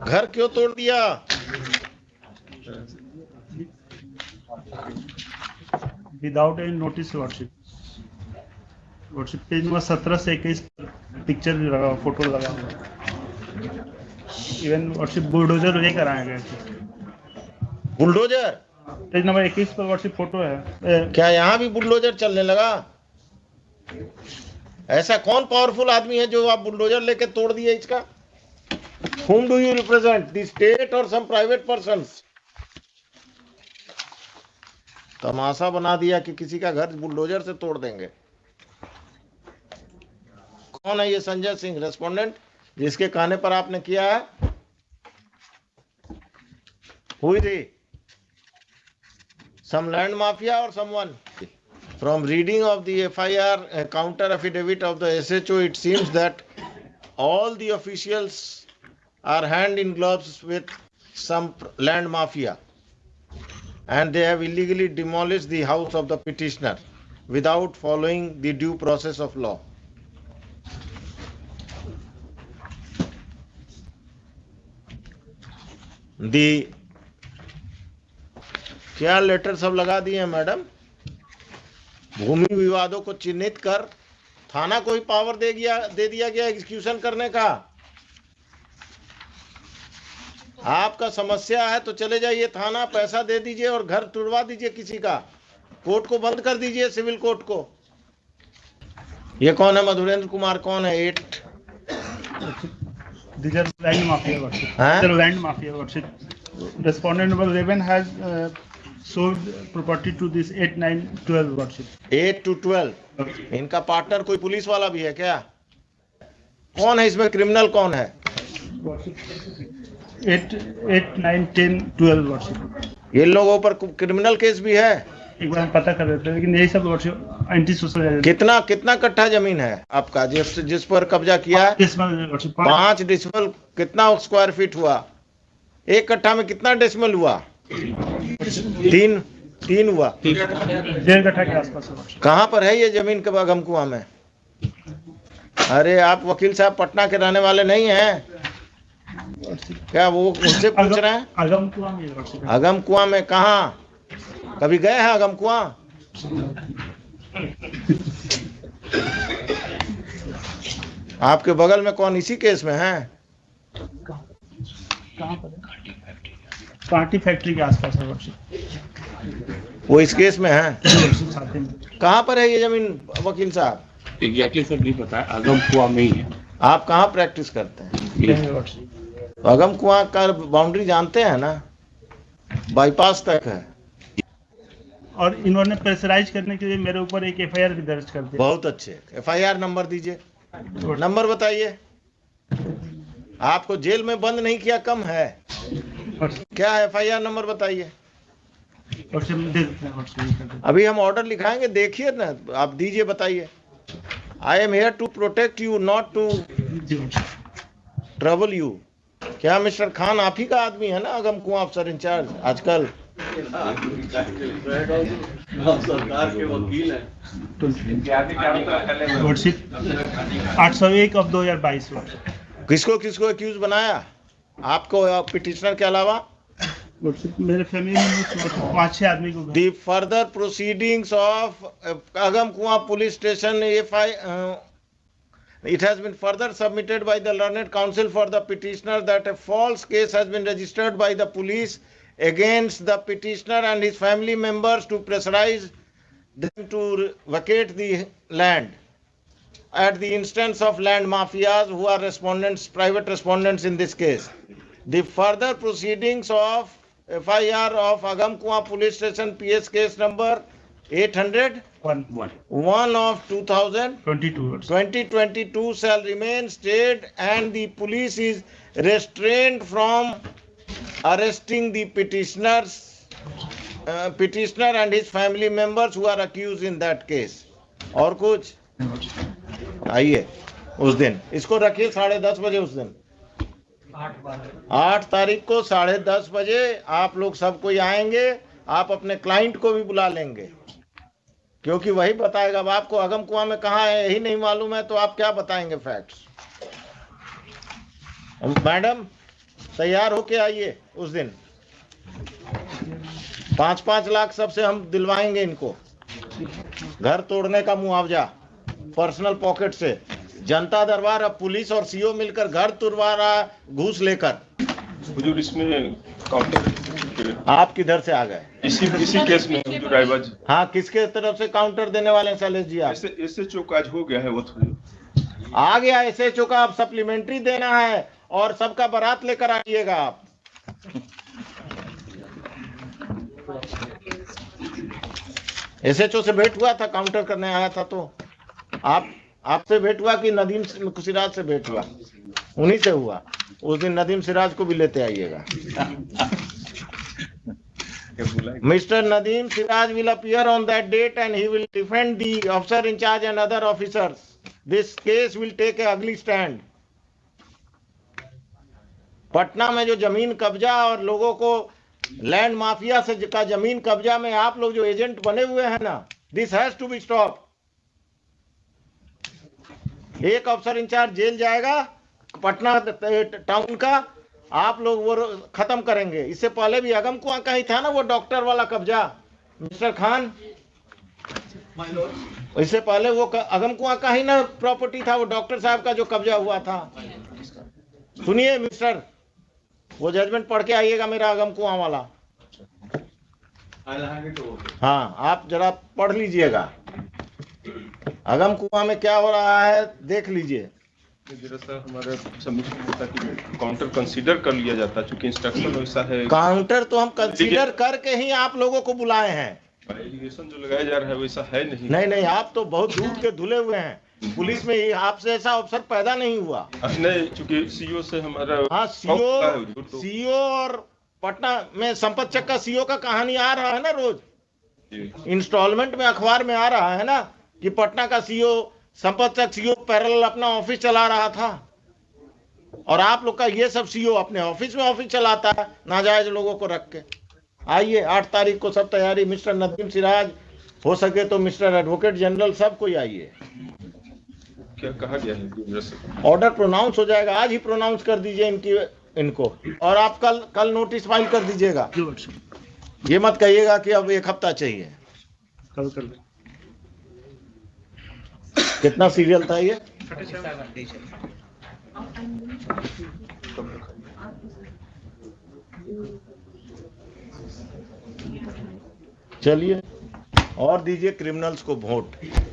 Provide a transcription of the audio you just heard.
घर क्यों तोड़ दिया? Without any notice worship. Worship page number 17 से 21 पिक्चर लगा, फोटो लगा हुआ। इवन वर्शिप बुलडोजर लेकर आए गए थे। बुलडोजर? पेज नंबर 21 पर वर्शिप फोटो है। क्या यहाँ भी बुलडोजर चलने लगा? ऐसा कौन पावरफुल आदमी है जो आप बुलडोजर लेके तोड़ दिए इसका? Whom do you represent? The state or some private persons? तमाशा बना दिया कि किसी का घर बुलडोजर से तोड़ देंगे। कौन है ये संजय सिंह रेस्पोंडेंट जिसके कहने पर आपने किया है? Who is he? Some land mafia or someone? From reading of the FIR counter affidavit of the SHO, it seems that all the officials are hand in gloves with some land mafia, and they have illegally demolished the house of the petitioner without following the due process of law. The क्या letter सब लगा दिए हैं madam? भूमि विवादों को चिन्हित कर थाना को ही पावर दे दिया गया एग्जीक्यूशन करने का। आपका समस्या है तो चले जाइए थाना, पैसा दे दीजिए और घर तुड़वा दीजिए किसी का, कोर्ट को बंद कर दीजिए, सिविल कोर्ट को। ये कौन है? मधुरेंद्र कुमार कौन है? 8 land mafia worship. Land mafia worship. Respondent number 11 has sold property to this 8, 9, 12 worship। 8 to 12। इनका पार्टनर कोई पुलिस वाला भी है क्या? कौन है इसमें? क्रिमिनल कौन है? 8, 9, 10, 12 वर्शिप। ये लोगों पर क्रिमिनल केस भी है? एक बार हम पता कर देते हैं, लेकिन यही सब वर्शिप एंटी सोशल। कितना कट्ठा जमीन है आपका जिस पर कब्जा किया है? 5 डेसिमल। कितना स्क्वायर फीट हुआ? एक कट्ठा में कितना डेसिमल हुआ? 3 हुआ। 1.5 कट्ठा के आसपास। कहाँ पर है ये जमीन? के अगम कुआं में? अरे आप वकील साहब पटना के रहने वाले नहीं हैं क्या? वो उनसे पूछ रहे हैं। अगम कुआं में। अगम कुआं में कहाँ? कभी गए हैं अगम कुआं? आपके बगल में कौन इसी केस में है? कहाँ पर है? कांटी फैक्ट्री के आसपास है वर्शिप। वो इस केस में है? कहाँ पर है ये जमीन वकील साहब? एग्जैक्टली सर नहीं पता है, अगम कुआं में ही है। आप कहाँ प्रैक्टिस करते हैं? अगम कुआं का बाउंड्री जानते हैं ना? बाईपास तक है। और इन्होंने प्रेशराइज करने के लिए मेरे ऊपर एक FIR भी दर्ज कर दिया। बहुत अच्छे। FIR नंबर दीजिए। नंबर बताइए। आपको जेल में बंद नहीं किया कम है क्या? FIR नंबर बताइए। अभी हम ऑर्डर लिखाएंगे, देखिए ना आप, दीजिए बताइए। I am here to protect you, not to trouble you. क्या मिस्टर खान आप ही का आदमी है ना अगम कुआं अफसर इंचार्ज आजकल? सरकार के वकील हैं। 801 of 2022। किसको एक्यूज बनाया? आपको पिटिशनर के अलावा? मेरे फैमिली में 5-6 आदमी को। The further proceedings of Agam Kuan police station, it has been further submitted by the learned counsel for the petitioner that a false case has been registered by the police against the petitioner and his family members to pressurize them to vacate the land at the instance of land mafias who are private respondents in this case. The further proceedings of FIR of Agam Kuan police station PS case number 801 of 2022 shall remain stayed, and the police is restrained from arresting the petitioner and his family members who are accused in that case. और कुछ? आइए उस दिन इसको रखिए 10:30 बजे। उस दिन 8 तारीख को 10:30 बजे आप लोग सब कोई आएंगे। आप अपने क्लाइंट को भी बुला लेंगे क्योंकि वही बताएगा। अब आपको अगम कुआं में कहाँ है यही नहीं मालूम है तो आप क्या बताएंगे फैक्ट्स? मैडम तैयार होके आइए उस दिन। 5-5 लाख सबसे हम दिलवाएंगे इनको, घर तोड़ने का मुआवजा पर्सनल पॉकेट से। जनता दरबार अब पुलिस और सीओ मिलकर घर तुड़वा रहा घूस लेकर। हुजूर, इसमें काउंटर आप किधर से आ गए? इसी केस में हुजूर रायबाज। हाँ, किसके तरफ से काउंटर देने वाले हैं शैलेश जी आप? ऐसे चौकाज हो गया है वो तो आ गया एसएचओ का, अब सप्लीमेंट्री देना है और सबका बारात लेकर आइएगा आप। एसएचओ से भेंट हुआ था, काउंटर करने आया था, तो आपसे भेंट हुआ कि नदीम सिराज से भेंट हुआ? उन्हीं से हुआ। उस दिन नदीम सिराज को भी लेते आइएगा। Mr. Nadeem Siraj will appear on that date and he will defend the officer in charge and other officers. This case will take a ugly stand. Patna में जो जमीन कब्जा और लोगों को लैंड माफिया से का जमीन कब्जा में आप लोग जो एजेंट बने हुए हैं ना, this has to be stop. एक अफसर इंचार्ज जेल जाएगा पटना टाउन का, आप लोग वो खत्म करेंगे। इससे पहले भी अगम कुआं का ही था ना वो डॉक्टर वाला कब्जा, मिस्टर खान। इससे पहले वो अगम कुआं का ही ना प्रॉपर्टी था, वो डॉक्टर साहब का जो कब्जा हुआ था। सुनिए मिस्टर, वो जजमेंट पढ़ के आइएगा मेरा अगम कुआं वाला। हाँ, आप जरा पढ़ लीजिएगा अगम कुआं में क्या हो रहा है, देख लीजिए। हमारे सबमिशन होता कि काउंटर कंसीडर कर लिया जाता, चूंकि इंस्ट्रक्शन वैसा है। काउंटर तो हम कंसीडर करके ही आप लोगों को बुलाए हैं। एलिगेशन जो लगाया जा रहा है वैसा है नहीं। नहीं, आप तो बहुत दूध के धुले हुए हैं। पुलिस में ही आपसे ऐसा अफसर पैदा नहीं हुआ। नहीं, चूंकि सीओ से हमारा। हाँ, सीओ और पटना में संपत चक का सीओ का कहानी आ रहा है ना रोज, इंस्टॉलमेंट में अखबार में आ रहा है ना कि पटना का सीओ संपत चक सीओ पैरेलल अपना ऑफिस चला रहा था, और आप लोग का ये सब सीओ अपने ऑफिस में ऑफिस चलाता है नाजायज लोगों को रख के। आइए 8 तारीख को सब तैयारी, मिस्टर नदीम सिराज, हो सके तो मिस्टर एडवोकेट जनरल, सब कोई आइए। क्या कहा गया है? ऑर्डर प्रोनाउंस हो जाएगा, आज ही प्रोनाउंस कर दीजिए इनको, और आप कल नोटिस फाइल कर दीजिएगा। ये मत कहिएगा कि अब 1 हफ्ता चाहिए। कल कर। कितना सीरियल था ये? चलिए, और दीजिए क्रिमिनल्स को वोट।